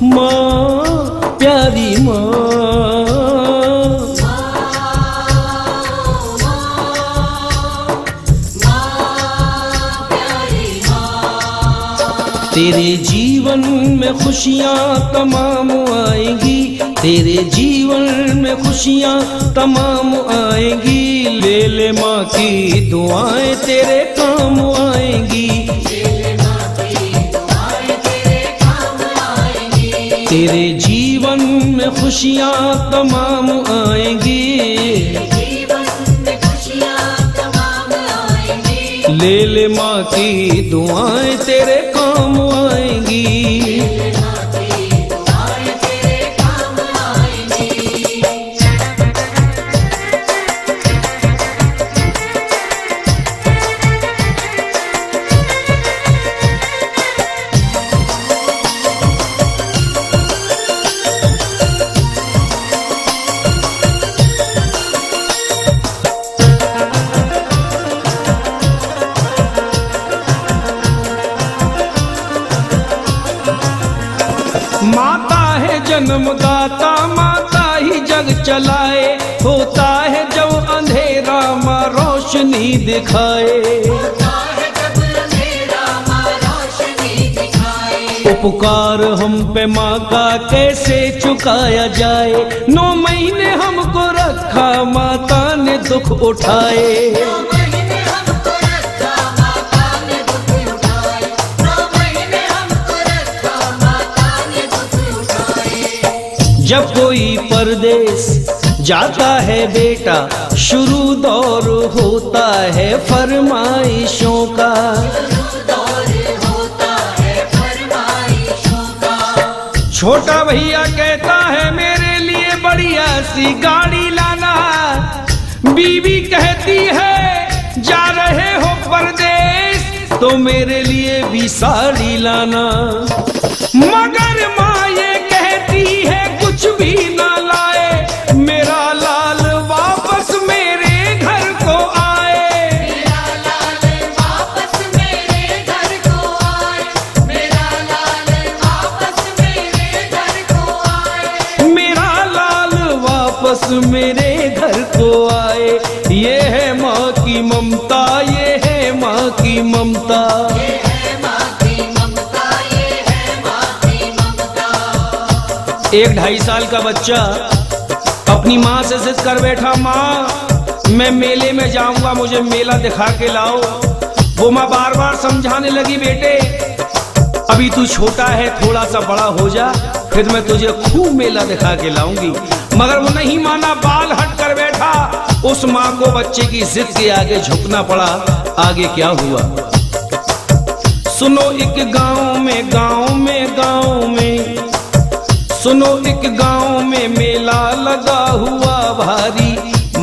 माँ प्यारी माँ। तेरे जीवन में खुशियाँ तमाम आएंगी, तेरे जीवन में खुशियाँ तमाम आएंगी। ले ले माँ की दुआएं तेरे काम आएंगी, तेरे जीवन में खुशियाँ तमाम आएंगी। ले ले माँ की दुआएं तेरे काम आएंगी। माता है जन्मदाता, माता ही जग चलाए। होता है जब अंधेरा माँ रोशनी दिखाए। उपकार हम पे माँ का कैसे चुकाया जाए। 9 महीने हमको रखा माता ने दुख उठाए। जब कोई परदेश जाता है बेटा, शुरू दौर होता है फरमाइशों का। छोटा भैया कहता है मेरे लिए बढ़िया सी गाड़ी लाना। बीवी कहती है जा रहे हो परदेश तो मेरे लिए भी साड़ी लाना। मगर माँ ये कहती है कुछ भी ना लाए, मेरा लाल वापस मेरे घर को आए। मेरा लाल वापस मेरे घर को आए। मेरा लाल वापस मेरे घर को आए। मेरा लाल वापस मेरे घर को आए। ये है माँ की ममता, ये है माँ की ममता। एक 2.5 साल का बच्चा अपनी माँ से जिद कर बैठा, माँ मैं मेले में जाऊंगा, मुझे मेला दिखा के लाओ। वो माँ बार बार समझाने लगी, बेटे अभी तू छोटा है, थोड़ा सा बड़ा हो जा, फिर मैं तुझे खूब मेला दिखा के लाऊंगी। मगर वो नहीं माना, बाल हट कर बैठा। उस माँ को बच्चे की जिद के आगे झुकना पड़ा। आगे क्या हुआ सुनो। एक गाँव में सुनो, एक गांव में मेला लगा हुआ भारी।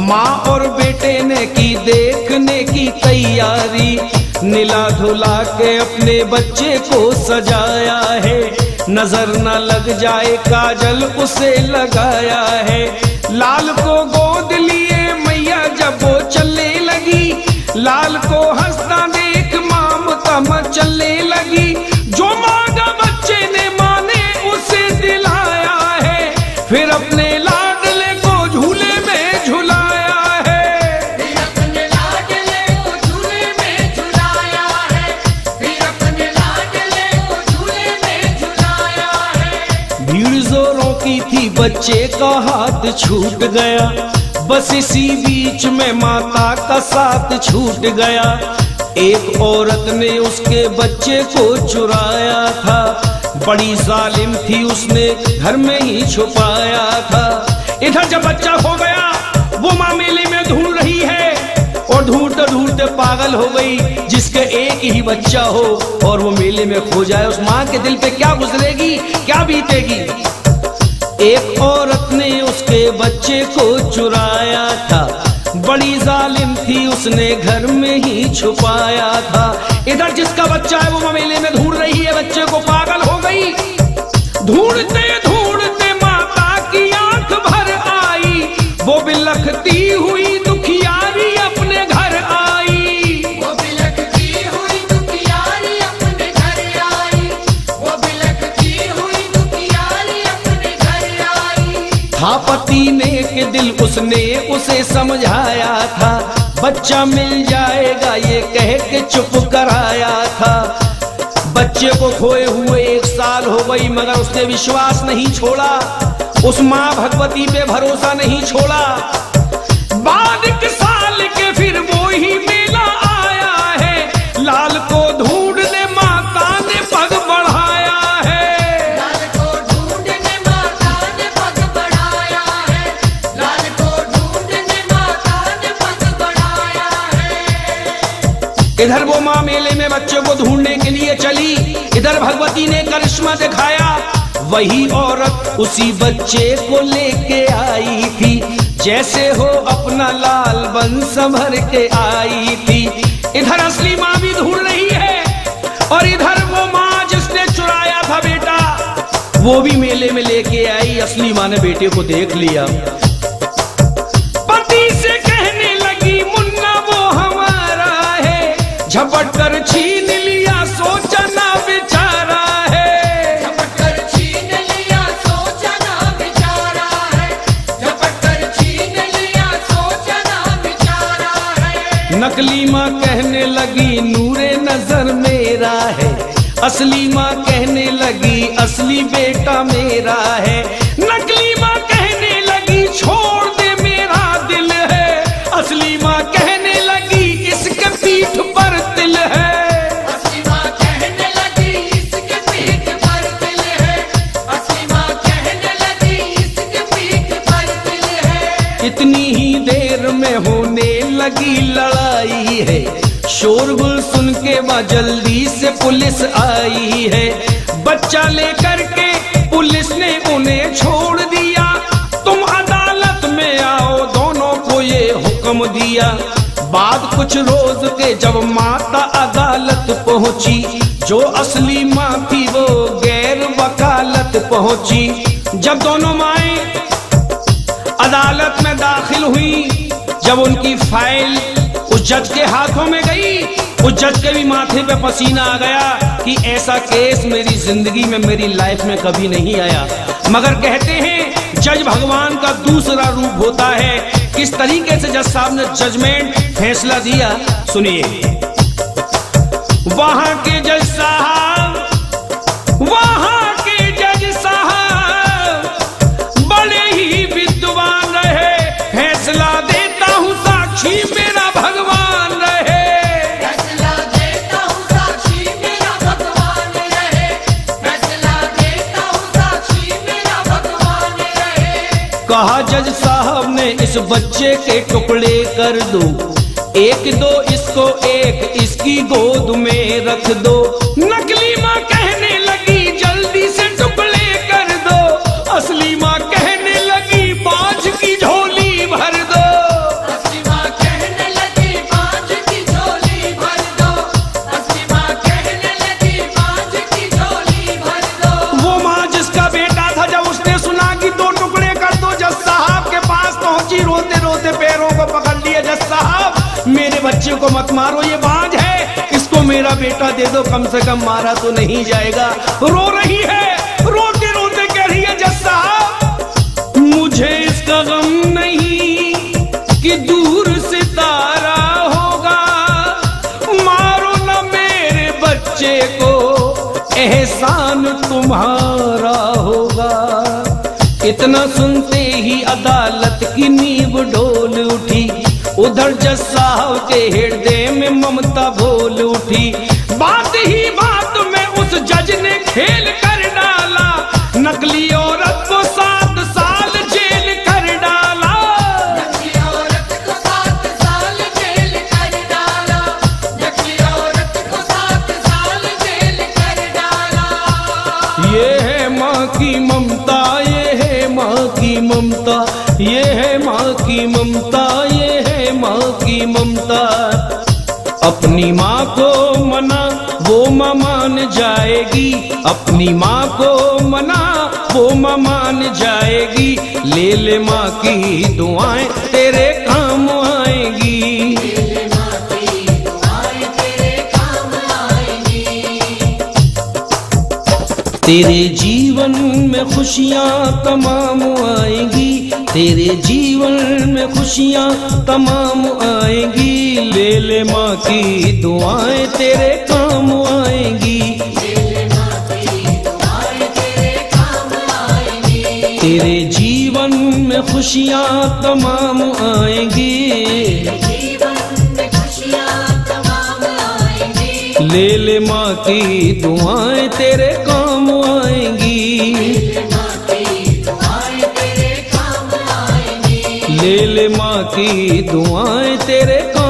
माँ और बेटे ने की देखने की तैयारी। नीला धुला के अपने बच्चे को सजाया है, नजर न लग जाए काजल उसे लगाया है। लाल को गोद लिए मैया जब वो चलने लगी, लाल को हंसता देख ममता मचलने लगी। जो मांगा बच्चे ने माने उसे दिलाया है, फिर अपने लाडले को झूले में झुलाया है। फिर अपने लाडले को झूले में झुलाया है। फिर अपने लाडले को झूले में झुलाया है। भीड़ जोरों की थी, बच्चे का हाथ छूट गया। बस इसी बीच में माता का साथ छूट गया। एक औरत ने उसके बच्चे को चुराया था। बड़ी जालिम थी, उसने घर में ही छुपाया था। इधर जब बच्चा खो गया, वो माँ मेले में ढूंढ रही है और ढूंढते ढूंढते पागल हो गई। जिसके एक ही बच्चा हो और वो मेले में खो जाए, उस माँ के दिल पे क्या गुजरेगी, क्या बीतेगी। एक औरत ने उसके बच्चे को चुराया था। बड़ी जालिम थी, उसने घर में ही छुपाया था। इधर जिसका बच्चा है वो मेले में ढूंढ रही है, बच्चे को पागल हो गई। ढूंढते ढूंढते माता की आंख भर आई, वो बिलखती हुई दुखियारी अपने घर आई। वो बिलखती हुई दुखियारी अपने घर आई। वो बिलखती हुई दुखियारी के दिल उसने उसे समझाया था, बच्चा मिल जाएगा ये कह के चुप कराया था। बच्चे को खोए हुए 1 साल हो गई, मगर उसने विश्वास नहीं छोड़ा, उस माँ भगवती पे भरोसा नहीं छोड़ा। बाद 1 साल के फिर वो ही मेला आया है, लाल को ढूंढने माता ने पग बढ़ाया है। लाल को ढूंढने माता ने पग बढ़ाया है, लाल को ढूंढने माता ने पग बढ़ाया है। इधर वो माँ मेले में बच्चे को ढूंढने के लिए चली, इधर भगवती ने करिश्मा दिखाया। वही औरत उसी बच्चे को लेके आई थी, जैसे हो अपना लाल बन संभर के आई थी। इधर असली माँ भी ढूंढ रही है, और इधर वो माँ जिसने चुराया था बेटा, वो भी मेले में लेके आई। असली माँ ने बेटे को देख लिया, पति से कहने लगी मुन्ना वो हमारा है, झपट कर छीन लिया सोचा ना बेचारा है। झपट कर छीन लिया सोचा ना बेचारा है, झपट कर छीन लिया सोचा ना बेचारा है। नकली माँ कहने लगी नूरे नजर मेरा है, असली माँ कहने लगी असली बेटा मेरा है। नकली माँ कहने लगी छोड़ दे मेरा दिल है, असली माँ कहने लगी इसके पीठ पर तिल है। असली माँ कहने लगी इसके पीठ पर दिल है, असली माँ कहने लगी इसके पीठ पर दिल है। इतनी ही देर में होने लगी लड़ाई है, शोरगुल सुन के वह जल्दी से पुलिस आई है। बच्चा लेकर के पुलिस ने उन्हें छोड़ दिया, तुम अदालत में आओ दोनों को ये हुक्म दिया। बाद कुछ रोज के जब माता अदालत पहुंची, जो असली माँ थी वो गैर वकालत पहुंची। जब दोनों माएं अदालत में दाखिल हुई, जब उनकी फाइल उस जज के हाथों में गई, उस जज के भी माथे पे पसीना आ गया कि ऐसा केस मेरी जिंदगी में, मेरी लाइफ में कभी नहीं आया। मगर कहते हैं जज भगवान का दूसरा रूप होता है। किस तरीके से जज साहब ने जजमेंट फैसला दिया सुनिए। वहां के जज साहब, वहां के जज साहब बड़े ही विद्वान रहे, फैसला देता हूँ साक्षी मेरा भगवान रहे। फैसला देता हूँ साक्षी मेरा भगवान रहे, फैसला देता हूँ साक्षी मेरा भगवान रहे। कहा जज साहब ने इस बच्चे के टुकड़े कर दो, 1-2 इसको, 1 इसकी गोद में रख दो। नकली माँ कहने लगी जल्दी से टुकड़े कर दो, असली माँ कहने लगी बाज की झोली भर दो। असली माँ कहने लगी बाज की झोली भर दो, असली माँ कहने लगी बाज की झोली भर दो। वो माँ जिसका बेटा था, जब उसने सुना कि 2 टुकड़े कर दो, जज साहब के पास पहुंची, रोते रोते पैरों को पकड़ लिया। जज साहब मेरे बच्चे को मत मारो, ये बाज है, इसको मेरा बेटा दे दो, कम से कम मारा तो नहीं जाएगा। रो रही है, रोते रोते कह रही है जज साहब मुझे इसका गम नहीं कि दूर सितारा होगा, मारो न मेरे बच्चे को, एहसान तुम्हारा होगा। इतना सुनते ही अदालत की नींव डोल उठी, उधर जज साहब के हृदय में ममता बोल उठी। बात ही बात में उस जज ने खेल कर डाला, नकली औरत को 7 साल जेल कर डाला। नकली औरत को 7 साल जेल कर डाला, नकली औरत को 7 साल जेल कर डाला। ये है माँ की ममता, ये है माँ की ममता, ये है माँ की ममता, ये है माँ की ममता। अपनी माँ को मना वो माँ मान जाएगी, अपनी माँ को मना वो माँ मान जाएगी। ले ले माँ की दुआएं तेरे काम आएंगी, तेरे माँ की दुआएं तेरे काम आएंगी। तेरे जीवन में खुशियाँ तमाम आएंगी, तेरे जीवन में खुशियाँ तमाम आएंगी। ले ले माँ की दुआएं तेरे काम आएंगी। तेरे जीवन में खुशियाँ तमाम आएंगी। ले ले माँ की दुआएं तेरे काम आएंगी। ले ले माँ की दुआएं तेरे काम